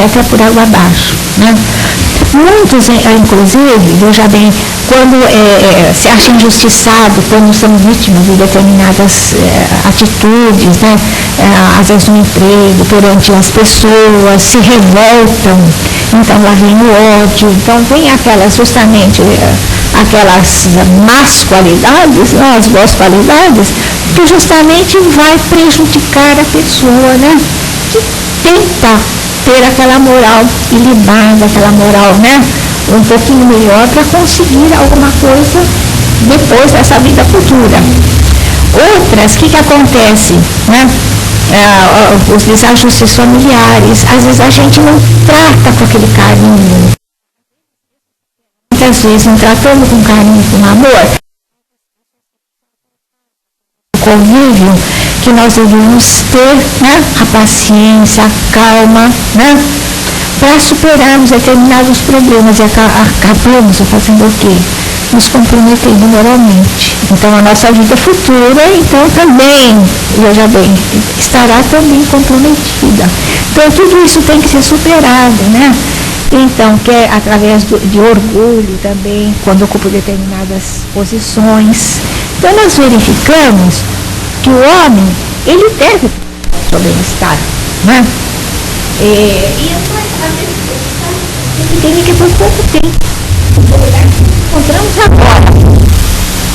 Entra por água abaixo, né? Muitos, inclusive, veja bem, quando se acha injustiçado, quando são vítimas de determinadas atitudes, né? Às vezes no emprego, perante as pessoas, se revoltam, então lá vem o ódio, então vem aquelas, justamente, aquelas más qualidades, não as boas qualidades, que justamente vai prejudicar a pessoa, né? Que tenta ter aquela moral ilibada, aquela moral, né, um pouquinho melhor para conseguir alguma coisa depois dessa vida futura. Outras, o que acontece, né? Os desajustes familiares, às vezes a gente não trata com aquele carinho, muitas vezes não tratando com carinho, com amor, convívio, que nós devemos ter, né, a paciência, a calma, né, para superarmos determinados problemas e acabamos fazendo o quê? Nos comprometendo moralmente. Então a nossa vida futura, então também, veja bem, estará também comprometida. Então tudo isso tem que ser superado, né? Então, que é através de orgulho também, quando ocupo determinadas posições. Então nós verificamos que o homem, ele deve ter o seu bem-estar, né? E às vezes ele tem que por pouco tempo. Encontramos agora,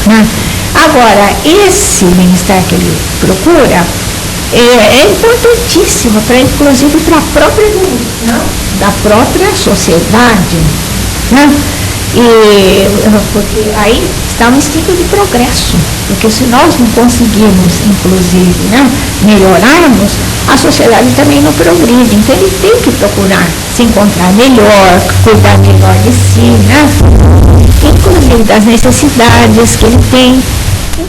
né? Agora, esse bem-estar que ele procura é importantíssimo, inclusive para a própria evolução da própria sociedade, né? Porque aí está um instinto de progresso, porque se nós não conseguirmos, inclusive, né, melhorarmos, a sociedade também não progride. Então ele tem que procurar se encontrar melhor, cuidar melhor de si, né? Inclusive das necessidades que ele tem. Então,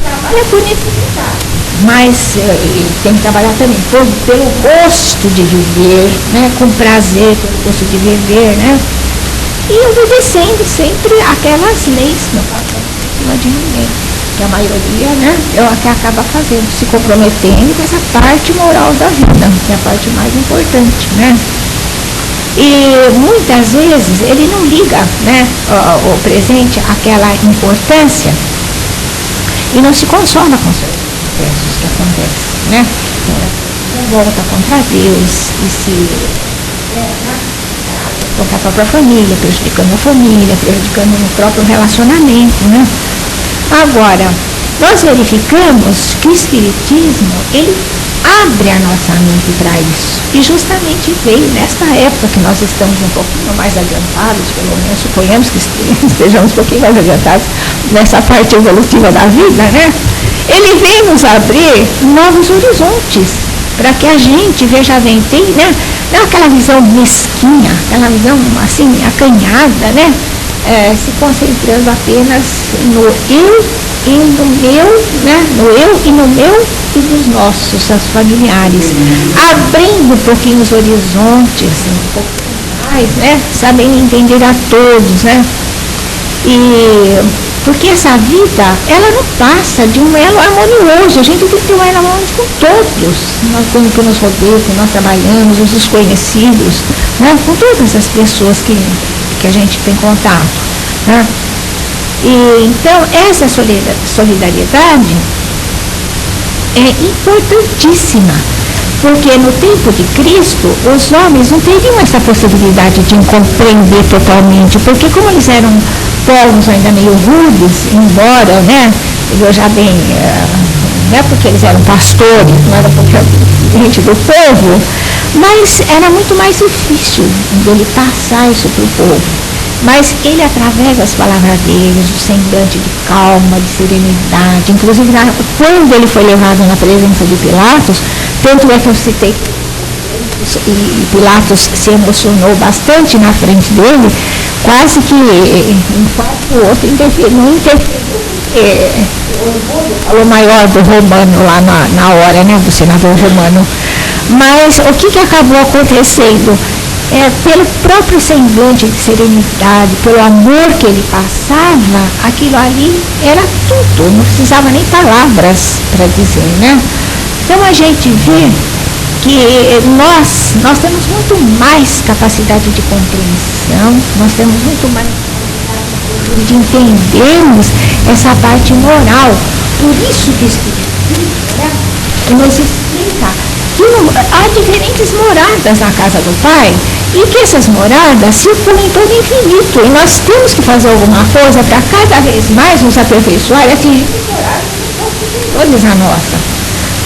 trabalha por necessidade, mas ele tem que trabalhar também pelo gosto de viver, né? Com prazer, pelo gosto de viver, né? E obedecendo sempre aquelas leis, não cima de ninguém. Que a maioria, né, é o que acaba fazendo, se comprometendo com essa parte moral da vida, que é a parte mais importante, né? E muitas vezes ele não liga, né, o presente àquela importância e não se consola com os processos que acontecem, né? Volta contra Deus e se contra a própria família, prejudicando a família, prejudicando o próprio relacionamento, né? Agora, nós verificamos que o Espiritismo, ele abre a nossa mente para isso. E justamente veio nesta época que nós estamos um pouquinho mais adiantados, pelo menos suponhamos que estejamos um pouquinho mais adiantados nessa parte evolutiva da vida, né? Ele vem nos abrir novos horizontes, para que a gente, veja bem, tem, né, não aquela visão mesquinha, aquela visão assim, acanhada, né? Se concentrando apenas no eu e no meu, né? No eu e no meu e dos nossos, os familiares, abrindo um pouquinho os horizontes, um pouco mais, né? Sabendo entender a todos, né? E porque essa vida, ela não passa de um elo harmonioso, a gente tem que ter um elo harmonioso com todos, nós que nos rodeiam, que nós trabalhamos, os desconhecidos, né? Com todas as pessoas que a gente tem contato, né? E, então, essa solidariedade é importantíssima, porque no tempo de Cristo, os homens não teriam essa possibilidade de compreender totalmente, porque como eles eram povos ainda meio rudes, embora, né, veja bem, não é porque eles eram pastores, não era porque era gente do povo, mas era muito mais difícil dele passar isso para o povo. Mas ele, através das palavras dele, do semblante de calma, de serenidade, inclusive quando ele foi levado na presença de Pilatos, tanto é que eu citei, e Pilatos se emocionou bastante na frente dele, quase que o outro interferiu, falou maior do romano lá na hora, né, do senador romano. Mas o que acabou acontecendo? Pelo próprio semblante de serenidade, pelo amor que ele passava, aquilo ali era tudo, não precisava nem palavras para dizer, né? Então a gente vê que nós temos muito mais capacidade de compreensão, nós temos muito mais capacidade de entendermos essa parte moral. Por isso que o Espiritismo, né, nos explica que há diferentes moradas na casa do Pai e que essas moradas circulam em todo o infinito. E nós temos que fazer alguma coisa para cada vez mais nos aperfeiçoar e atingir todas a nossa.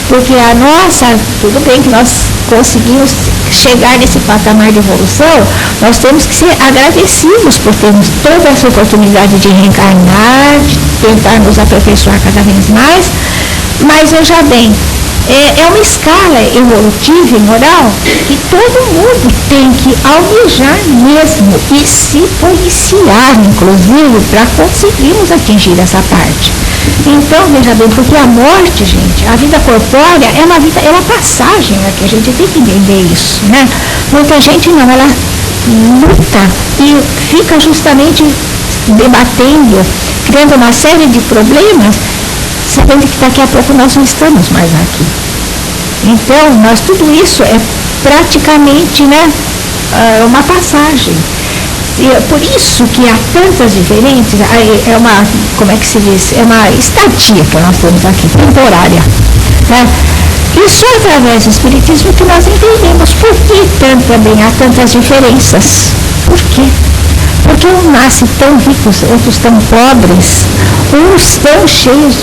Porque a nossa, tudo bem que nós conseguimos chegar nesse patamar de evolução, nós temos que ser agradecidos por termos toda essa oportunidade de reencarnar, de tentar nos aperfeiçoar cada vez mais. Mas veja bem, é uma escala evolutiva e moral que todo mundo tem que almejar mesmo e se policiar, inclusive, para conseguirmos atingir essa parte. Então, veja bem, porque a morte, gente, a vida corpórea é uma passagem aqui, a gente tem que entender isso, né? Muita gente não, ela luta e fica justamente debatendo, criando uma série de problemas, sabendo que daqui a pouco nós não estamos mais aqui. Então, tudo isso é praticamente, né, uma passagem. E é por isso que há tantas diferentes, é uma, como é que se diz, é uma estadia que nós temos aqui, temporária, né? E só através do Espiritismo que nós entendemos por que também há tantas diferenças. Por quê? Porque um nasce tão ricos, outros tão pobres, uns tão cheios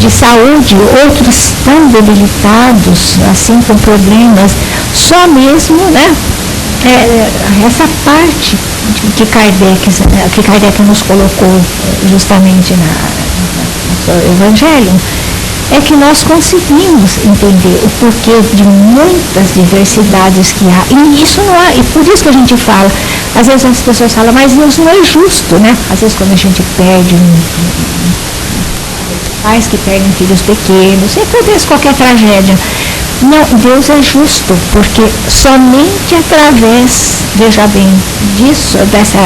de saúde, outros tão debilitados, assim, com problemas, só mesmo, né, essa parte que Kardec nos colocou justamente no seu Evangelho, é que nós conseguimos entender o porquê de muitas diversidades que há. E isso não há, e por isso que a gente fala, às vezes as pessoas falam, mas Deus não é justo, né? Às vezes quando a gente perde pais que perdem filhos pequenos, acontece qualquer tragédia. Não, Deus é justo, porque somente através, veja bem, dessa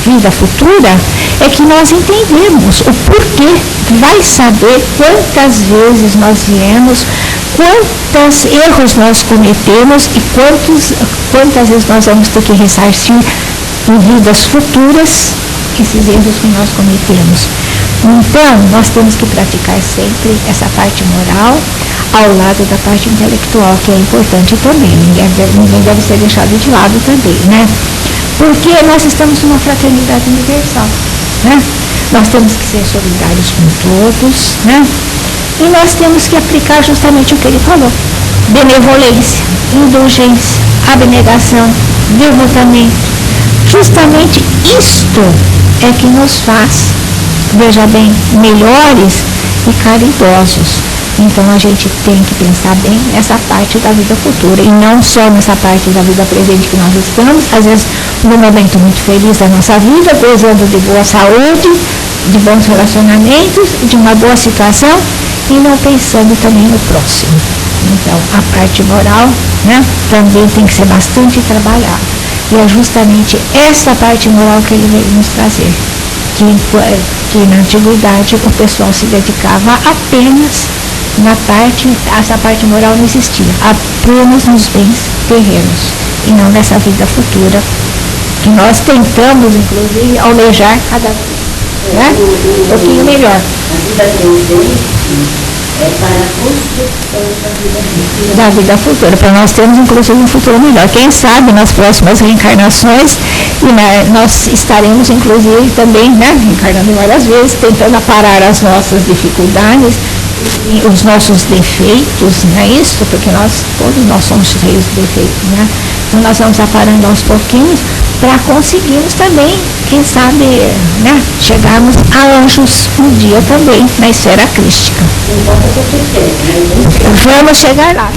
vida futura, é que nós entendemos o porquê. Vai saber quantas vezes nós viemos, quantos erros nós cometemos e quantas vezes nós vamos ter que ressarcir em vidas futuras esses erros que nós cometemos. Então, nós temos que praticar sempre essa parte moral ao lado da parte intelectual, que é importante também. Ninguém deve ser deixado de lado também, né? Porque nós estamos numa fraternidade universal, né? Nós temos que ser solidários com todos, né? E nós temos que aplicar justamente o que ele falou: benevolência, indulgência, abnegação, devotamento. Justamente isto é que nos faz, veja bem, melhores e caridosos. Então a gente tem que pensar bem nessa parte da vida futura e não só nessa parte da vida presente que nós estamos, às vezes num momento muito feliz da nossa vida, gozando de boa saúde, de bons relacionamentos, de uma boa situação e não pensando também no próximo. Então a parte moral, né, também tem que ser bastante trabalhada. E é justamente essa parte moral que ele veio nos trazer. Que na antiguidade o pessoal se dedicava apenas essa parte moral não existia, apenas nos bens terrenos e não nessa vida futura que nós tentamos inclusive almejar cada vez, né? Um pouquinho melhor. A vida presente é para a construção da vida futura, para nós termos inclusive um futuro melhor. Quem sabe nas próximas reencarnações nós estaremos inclusive também, né, reencarnando várias vezes, tentando aparar as nossas dificuldades, os nossos defeitos, não é isso? Porque todos nós somos cheios de defeitos, né? Então nós vamos aparando aos pouquinhos para conseguirmos também, quem sabe, né, chegarmos a anjos um dia também na esfera crística. Vamos chegar lá.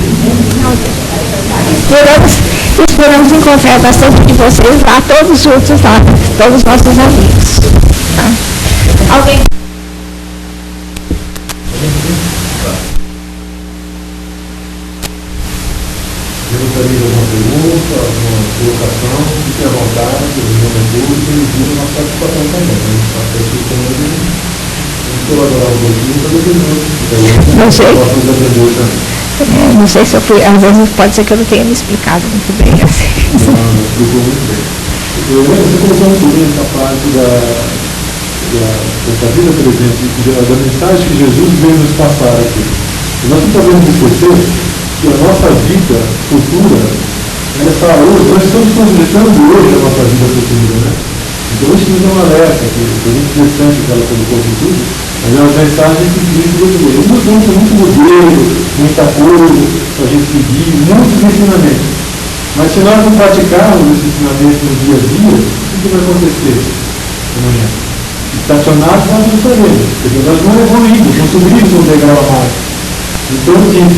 Esperamos encontrar bastante de vocês lá, todos juntos lá, todos os nossos amigos. Tá? Alguém? Eu gostaria de alguma pergunta, alguma colocação, fique à vontade, eu vou tudo e dividir a nossa participação também. A gente está aqui também, vamos colaborar um pouquinho para depois não sei. Não sei se eu fui, às vezes pode ser que eu não tenha me explicado muito bem assim. Não, explicou muito bem. Você colocou muito bem essa parte dessa vida presente, da mensagem que Jesus veio nos passar aqui. E nós não podemos esquecer que a nossa vida futura, nós estamos projetando hoje a nossa vida futura, né? Então isso nos dá um alerta, que é muito interessante que ela colocou aqui tudo, mas é uma mensagem que diz muito bem. Nós vamos ter muito modelo, muita coisa para a gente seguir, muitos ensinamentos. Mas se nós não praticarmos esses ensinamentos no dia a dia, o que vai acontecer amanhã? Estacionados nós não sabemos, porque nós não evoluímos, não subimos um degrau a mais. Então, assim,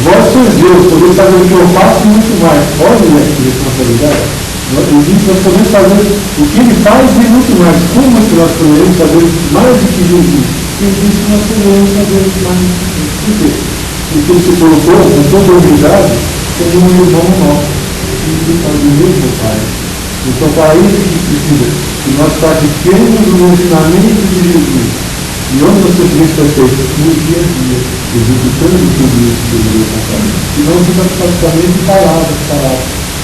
vós sois Deus, podeis fazer o que eu faço e muito mais. Pode ver essa responsabilidade? Nós podemos fazer o que ele faz e muito mais. Como é que nós poderemos fazer mais do que Jesus? Ele disse que nós poderemos fazer mais do que Jesus. Por quê? Porque ele se colocou com toda a humildade como um irmão nosso, que faz o mesmo Pai. Então, para isso que precisa que nós pratiquemos o ensinamento de Jesus. E onde nós podemos fazer no dia a dia, executando tudo isso que Deus está. E não fica praticamente palavras.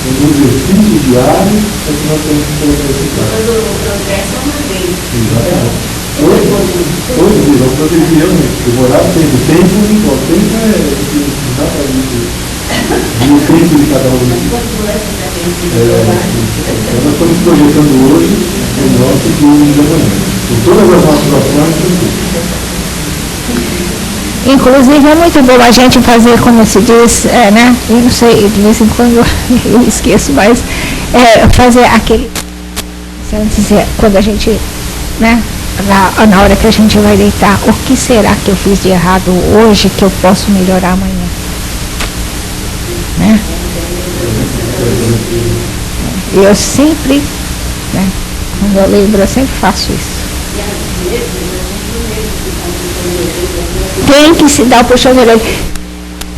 No exercício diário é que nós temos que colocar esse caso. Mas o progresso é uma vez. Exatamente. Hoje, nós poderíamos demorar tempo. Tempo é exatamente o tempo de cada um. Nós estamos projetando hoje o nosso dia de amanhã. Com todas as nossas ações. Inclusive é muito bom a gente fazer, como se diz, né? Eu não sei, de vez em quando eu esqueço, mas fazer aquele, dizer, quando a gente, né? Na hora que a gente vai deitar, o que será que eu fiz de errado hoje que eu posso melhorar amanhã? Né? Eu sempre, né? Quando eu lembro, eu sempre faço isso. Tem que se dar o puxão de orelha.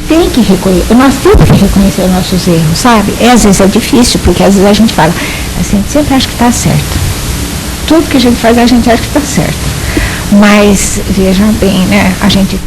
Tem que reconhecer, nós temos que reconhecer os nossos erros, sabe? Às vezes é difícil, porque às vezes a gente fala, assim, sempre acha que está certo. tudo que a gente faz, a gente acha que está certo. Mas, vejam bem, né? A gente...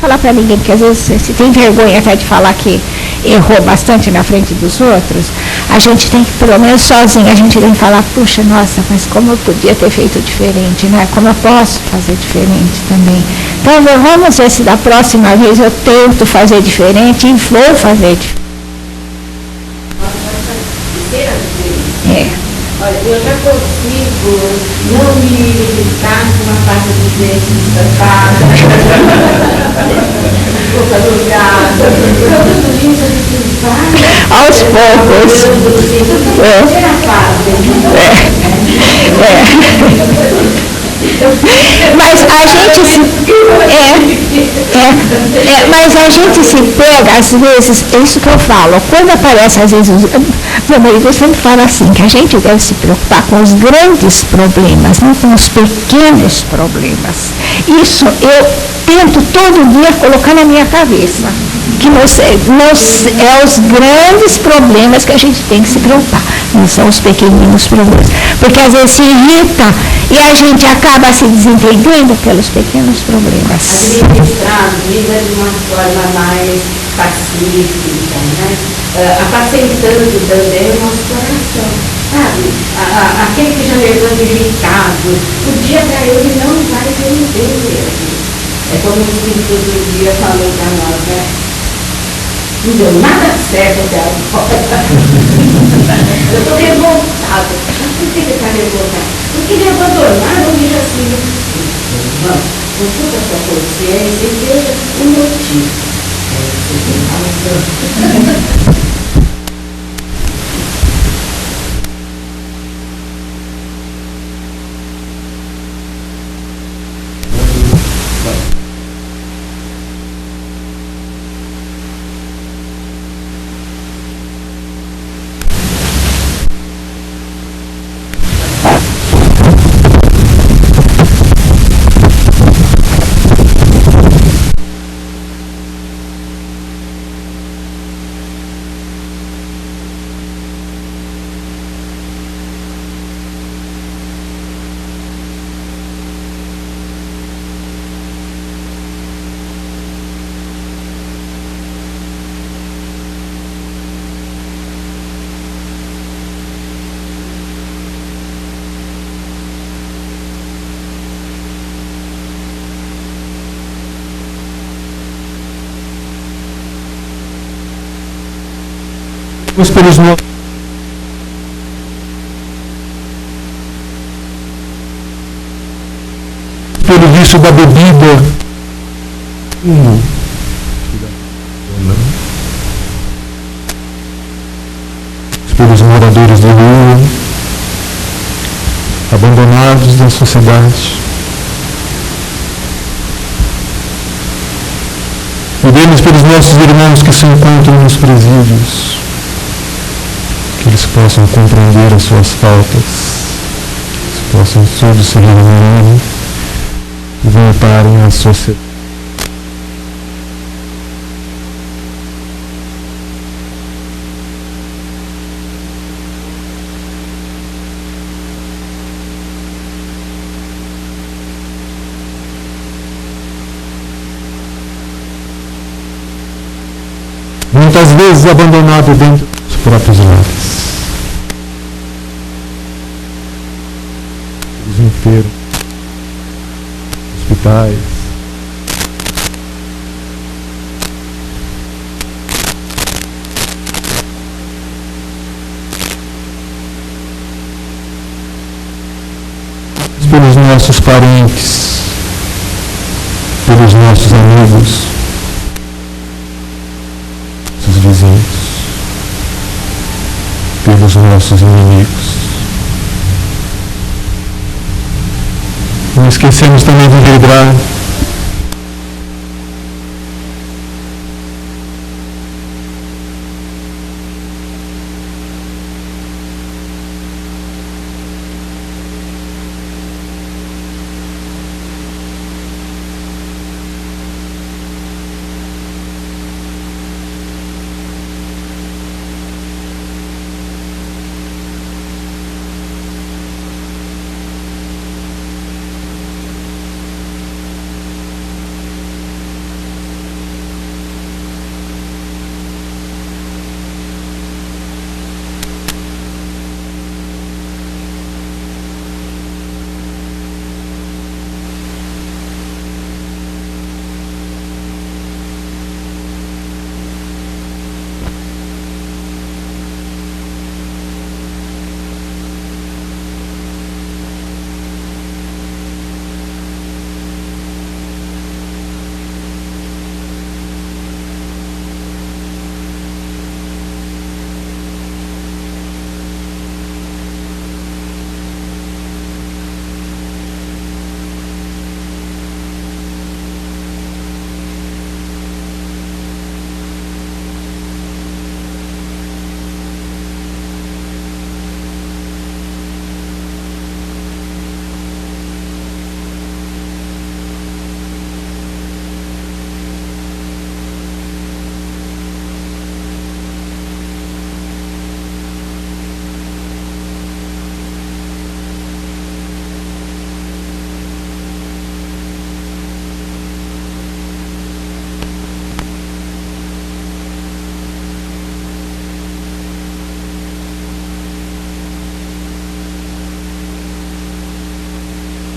falar para ninguém, porque às vezes se tem vergonha até de falar que errou bastante na frente dos outros, a gente tem que, pelo menos sozinho, a gente tem que falar, puxa, nossa, mas como eu podia ter feito diferente, né? Como eu posso fazer diferente também. Então, vamos ver se da próxima vez eu tento fazer diferente e vou fazer diferente. Olha, eu já consigo não me limitar com uma pasta de dente estampada, boca dobrada, tudo isso a gente vai aos poucos. Mas a gente se mas a gente se pega, às vezes, é isso que eu falo, quando aparece, às vezes, meu marido sempre fala assim, que a gente deve se preocupar com os grandes problemas, não com os pequenos problemas. Isso eu tento todo dia colocar na minha cabeça, que é os grandes problemas que a gente tem que se preocupar, não são os pequeninos problemas, porque às vezes se irrita e a gente acaba se desentendendo pelos pequenos problemas. Administrar a vida de uma forma mais pacífica, né? Apacentando também o nosso coração, sabe? Aquele que já levanta irritado, o dia para ele não vai render mesmo. É como o Espírito do dia falou para nós, né? Não deu nada certo até agora. Eu estou revoltada. Mas por que você está revoltada? Porque me abandonaram e já assim. Vamos, consulta a sua consciência e veja o motivo. Pelos nossos pelo vício da bebida, pelos moradores de rua, abandonados da sociedade, pedimos pelos nossos irmãos que se encontram nos presídios, que eles possam compreender as suas faltas, que possam todos se reunirem e voltarem à sociedade. Muitas vezes abandonado dentro dos próprios lares. Os enfermos, hospitais. Pelos nossos parentes, pelos nossos amigos, nossos vizinhos, pelos nossos inimigos. Não esquecemos também de lembrar